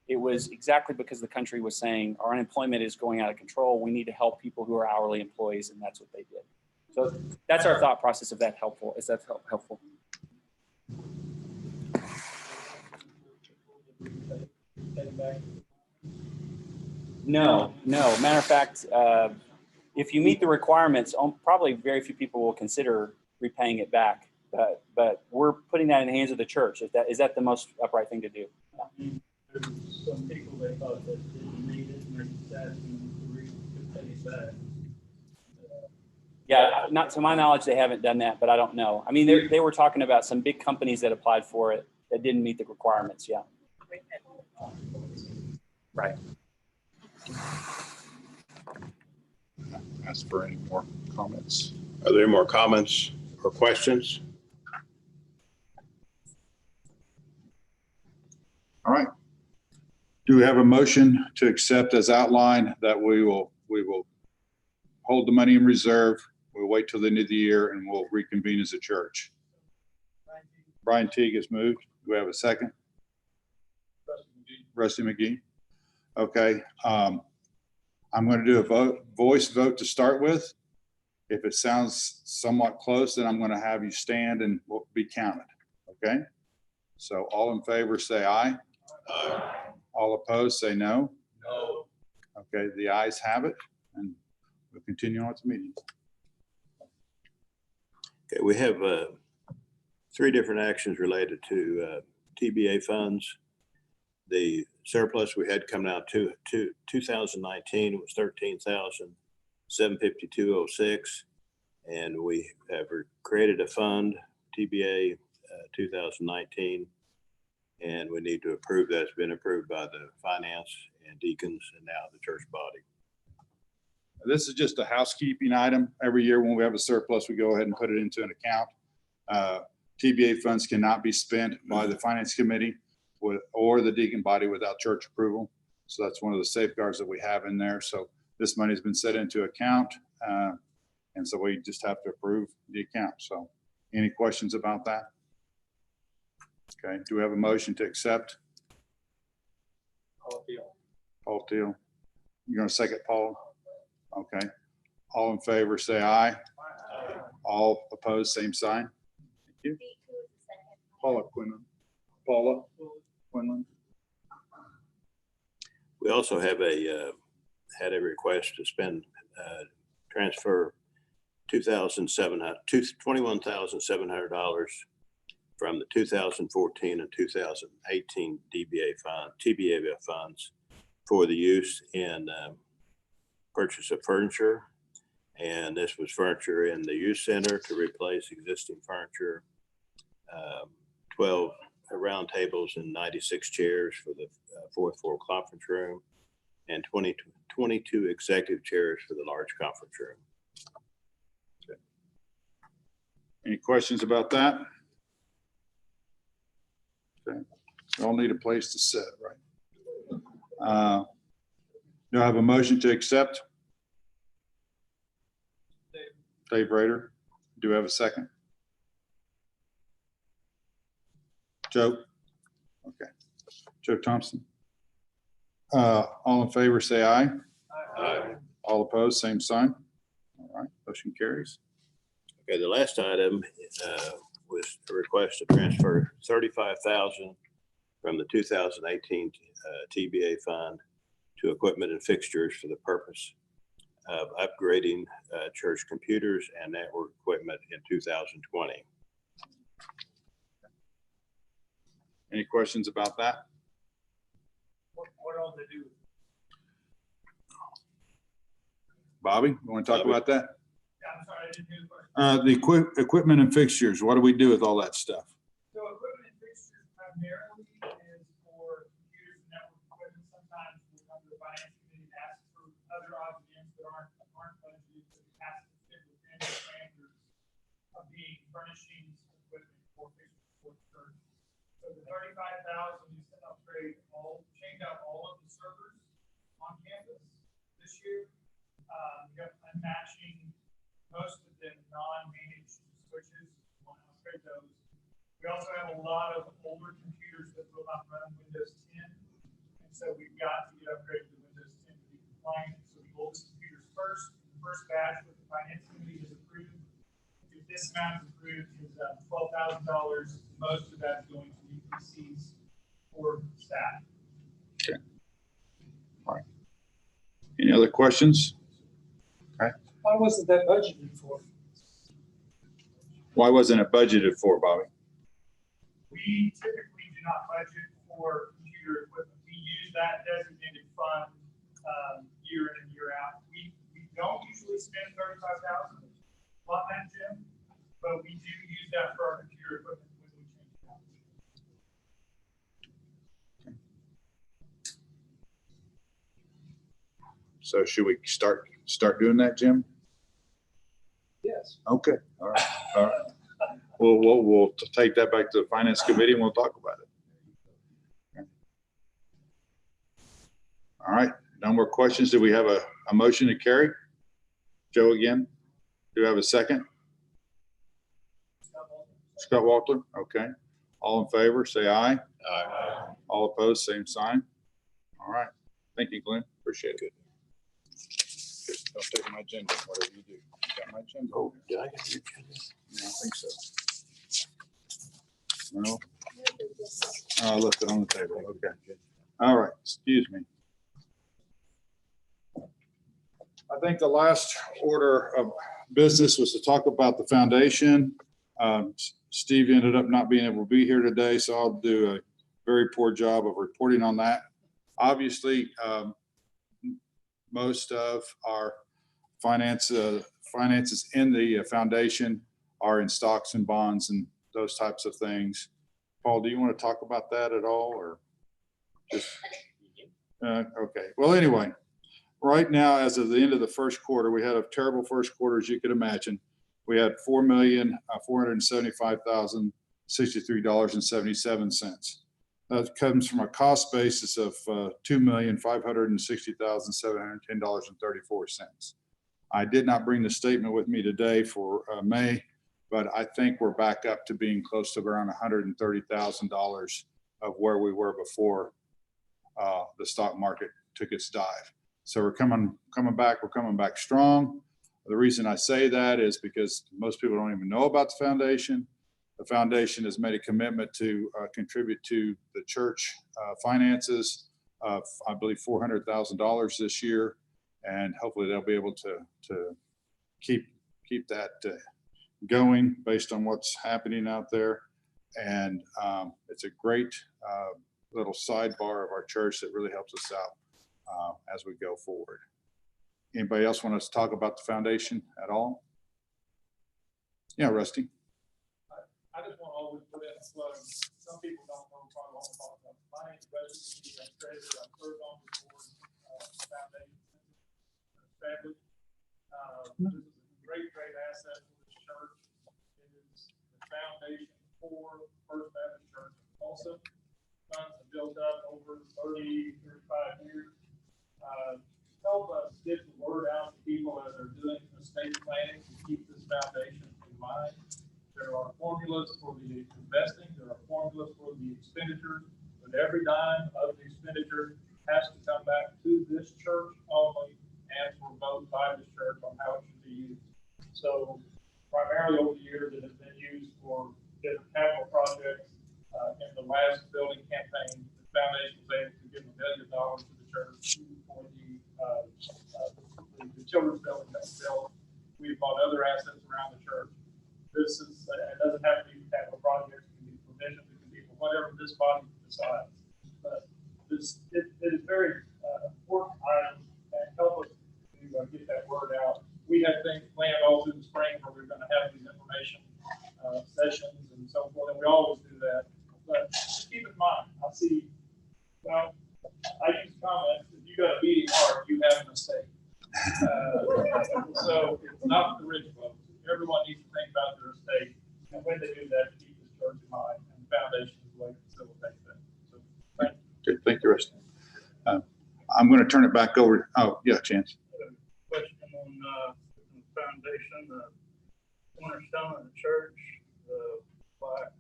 It was exactly because the country was saying our unemployment is going out of control. We need to help people who are hourly employees, and that's what they did. So that's our thought process. If that's helpful, is that helpful? No. Matter of fact, if you meet the requirements, probably very few people will consider repaying it back. But we're putting that in the hands of the church. Is that the most upright thing to do? There's some people that thought that didn't need it, and they're asking to pay it back. Yeah, not to my knowledge, they haven't done that, but I don't know. I mean, they were talking about some big companies that applied for it that didn't meet the requirements. Yeah. Right. Ask for any more comments. Are there any more comments or questions? All right. Do we have a motion to accept as outlined that we will hold the money in reserve? We'll wait till the end of the year and we'll reconvene as a church. Brian Teague has moved. Do we have a second? Rusty McGee. Okay. I'm going to do a voice vote to start with. If it sounds somewhat close, then I'm going to have you stand and we'll be counted. Okay. So all in favor, say aye. Aye. All opposed, say no. No. Okay, the ayes have it, and we'll continue on with the meeting. Okay, we have 3 different actions related to TBA funds. The surplus we had coming out to 2019 was $13,752.06, and we have created a fund, TBA 2019, and we need to approve that. It's been approved by the finance and deacons and now the church body. This is just a housekeeping item. Every year when we have a surplus, we go ahead and put it into an account. TBA funds cannot be spent by the finance committee or the deacon body without church approval. So that's one of the safeguards that we have in there. So this money has been set into account. And so we just have to approve the account. So any questions about that? Okay, do we have a motion to accept? Paul Teal. You're going to second Paul? Okay. All in favor, say aye. Aye. All opposed, same sign. Thank you. Paula Quinlan. We also have had a request to transfer $21,700 from the 2014 and 2018 TBA funds for the use in purchase of furniture. And this was furniture in the youth center to replace existing furniture, 12 round tables and 96 chairs for the 4th floor conference room, and 22 executive chairs for the large conference room. Okay. Any questions about that? Okay. We all need a place to sit, right? Do I have a motion to accept? Dave Rader. Do we have a second? Joe? Okay. Joe Thompson. All in favor, say aye. Aye. All opposed, same sign. All right, motion carries. Okay, the last item was to request to transfer $35,000 from the 2018 TBA fund to equipment and fixtures for the purpose of upgrading church computers and network equipment in 2020. Any questions about that? What all they do? Bobby, you want to talk about that? Yeah, I'm sorry, I didn't hear the question. The equipment and fixtures, what do we do with all that stuff? So equipment and fixtures primarily is for computers and network equipment. Sometimes we come to the finance committee and ask for other odds and ends that aren't budgeted, but it has to fit within the standards of being furnishings equipment for fixtures for the church. So the $35,000 is to upgrade change out all of the servers on campus this year. We have unmatching most of the non-managed switches. We want to upgrade those. We also have a lot of older computers that will not run Windows 10. And so we've got to get upgraded to Windows 10 to be compliant. So the oldest computers first. The first batch with the finance committee is approved. If this amount is approved, is $12,000. Most of that is going to be PCs for staff. Okay. All right. Any other questions? Okay. Why wasn't that budgeted for? Why wasn't it budgeted for, Bobby? We typically do not budget for computer equipment. We use that designated fund year in and year out. We don't usually spend $35,000 on that, Jim, but we do use that for our computer equipment when we change it out. So should we start doing that, Jim? Yes. Okay, all right, all right. We'll take that back to the finance committee and we'll talk about it. Okay. All right, no more questions. Do we have a motion to carry? Joe again? Do we have a second? Scott Walter, okay. All in favor, say aye. Aye. All opposed, same sign. All right, thank you, Glenn, appreciate it. Don't take my agenda, whatever you do. You got my agenda? Oh, did I get your agenda? Yeah, I think so. No? I left it on the table, okay. All right, excuse me. I think the last order of business was to talk about the foundation. Steve ended up not being able to be here today, so I'll do a very poor job of reporting on that. Obviously, most of our finances in the foundation are in stocks and bonds and those types of things. Paul, do you want to talk about that at all, or just okay? Well, anyway, right now, as of the end of the first quarter, we had a terrible first quarter, as you could imagine. We had $4,475,063.77. That comes from a cost basis of $2,560,710.34. I did not bring the statement with me today for May, but I think we're back up to being close to around $130,000 of where we were before the stock market took its dive. So we're coming back. We're coming back strong. The reason I say that is because most people don't even know about the foundation. The foundation has made a commitment to contribute to the church finances of, I believe, $400,000 this year, and hopefully they'll be able to keep that going based on what's happening out there. And it's a great little sidebar of our church that really helps us out as we go forward. Anybody else want us to talk about the foundation at all? Yeah, Rusty. I just want to always put in a plug. Some people don't know probably what I'm talking about. My name is Wesley. I'm treasurer. I served on the board foundation family. This is a great asset for the church. It is the foundation for First Baptist Church also. Funds have built up over 30, 35 years. Help us get the word out to people as they're doing estate planning to keep this foundation in mind. There are formulas for the investing. There are formulas for the expenditures, but every dime of the expenditure has to come back to this church only and for both by this church on how it should be used. So primarily over the years that have been used for different capital projects. In the last building campaign, the foundation was able to give $1 million to the church for the children's building that was built. We bought other assets around the church. This is, it doesn't have to be capital projects, it can be provisions, it can be for whatever this body decides. But this, it is very important item and help us to get that word out. We have things planned all through the spring where we're going to have these information sessions and so forth, and we always do that. But keep in mind, I see, well, I use comments, if you got a beating heart, you have a mistake. So it's not the rich folks. Everyone needs to think about their estate, and when they do that, keep this church in mind, and the foundation is the way to facilitate that. So, thank you. Okay, thank you, Rusty. I'm going to turn it back over. Oh, yeah, Chance. Question on the foundation, the cornerstone of the church, the plaque,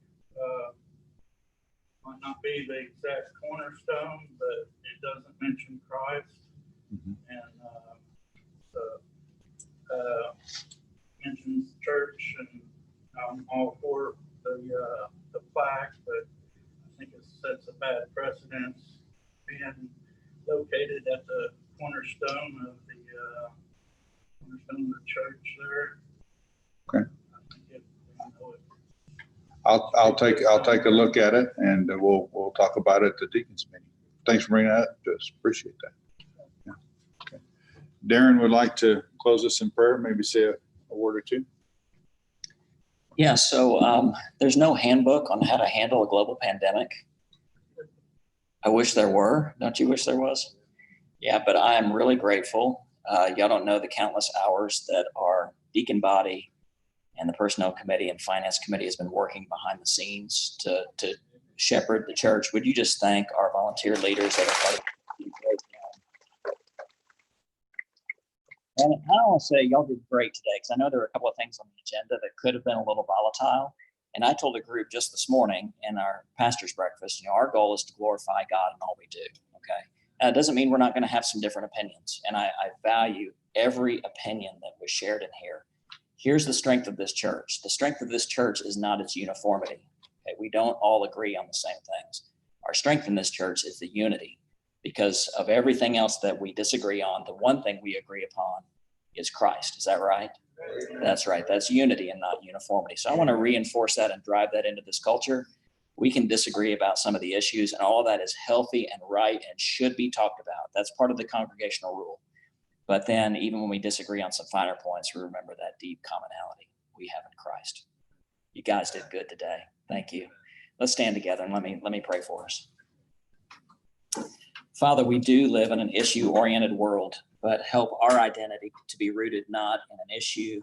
might not be the exact cornerstone, but it doesn't mention Christ. And mentions church, and I'm all for the plaque, but I think it sets a bad precedence being located at the cornerstone of the church there. Okay. I'll take a look at it, and we'll talk about it at the deacons meeting. Thanks for bringing that up. Just appreciate that. Yeah. Okay. Darren would like to close us in prayer, maybe say a word or two. Yeah, so there's no handbook on how to handle a global pandemic. I wish there were. Don't you wish there was? Yeah, but I am really grateful. Y'all don't know the countless hours that our deacon body and the personnel committee and finance committee has been working behind the scenes to shepherd the church. Would you just thank our volunteer leaders that are part of the great job? And I don't want to say y'all did great today, because I know there were a couple of things on the agenda that could have been a little volatile. And I told the group just this morning in our pastor's breakfast, our goal is to glorify God in all we do. Okay. Now, it doesn't mean we're not going to have some different opinions. And I value every opinion that was shared in here. Here's the strength of this church. The strength of this church is not its uniformity. Okay? We don't all agree on the same things. Our strength in this church is the unity. Because of everything else that we disagree on, the one thing we agree upon is Christ. Is that right? That's right. That's unity and not uniformity. So I want to reinforce that and drive that into this culture. We can disagree about some of the issues, and all of that is healthy and right and should be talked about. That's part of the congregational rule. But then even when we disagree on some finer points, we remember that deep commonality we have in Christ. You guys did good today. Thank you. Let's stand together and let me pray for us. Father, we do live in an issue-oriented world, but help our identity to be rooted not in an issue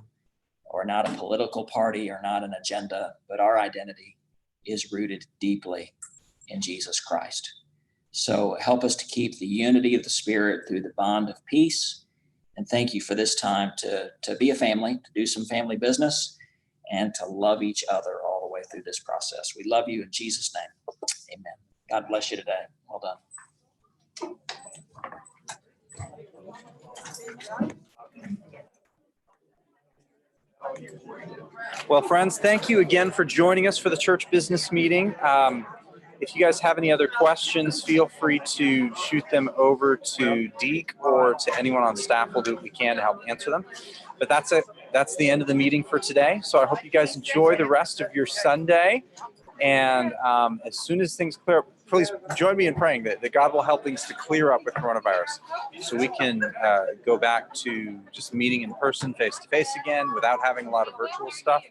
or not a political party or not an agenda, but our identity is rooted deeply in Jesus Christ. So help us to keep the unity of the Spirit through the bond of peace. And thank you for this time to be a family, to do some family business, and to love each other all the way through this process. We love you in Jesus' name. Amen. God bless you today. Well done. Well, friends, thank you again for joining us for the church business meeting. If you guys have any other questions, feel free to shoot them over to Deke or to anyone on staff. We'll do what we can to help answer them. But that's it. That's the end of the meeting for today. So I hope you guys enjoy the rest of your Sunday. And as soon as things clear up, please join me in praying that God will help things to clear up with coronavirus so we can go back to just meeting in person, face-to-face again, without having a lot of virtual stuff.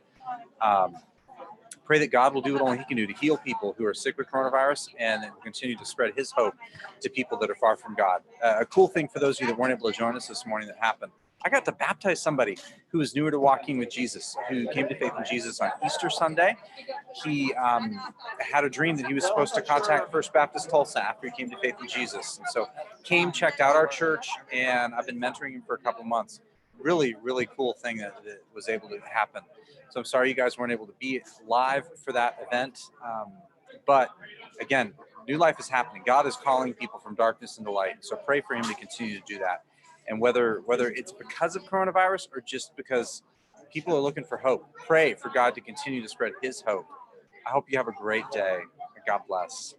Pray that God will do what only He can do to heal people who are sick with coronavirus and continue to spread His hope to people that are far from God. A cool thing for those of you that weren't able to join us this morning that happened, I got to baptize somebody who was newer to walking with Jesus, who came to faith in Jesus on Easter Sunday. He had a dream that he was supposed to contact First Baptist Tulsa after he came to faith in Jesus. And so came, checked out our church, and I've been mentoring him for a couple months. Really, really cool thing that was able to happen. So I'm sorry you guys weren't able to be live for that event. But again, new life is happening. God is calling people from darkness into light. So pray for Him to continue to do that. And whether it's because of coronavirus or just because People are looking for hope. Pray for God to continue to spread his hope. I hope you have a great day. God bless.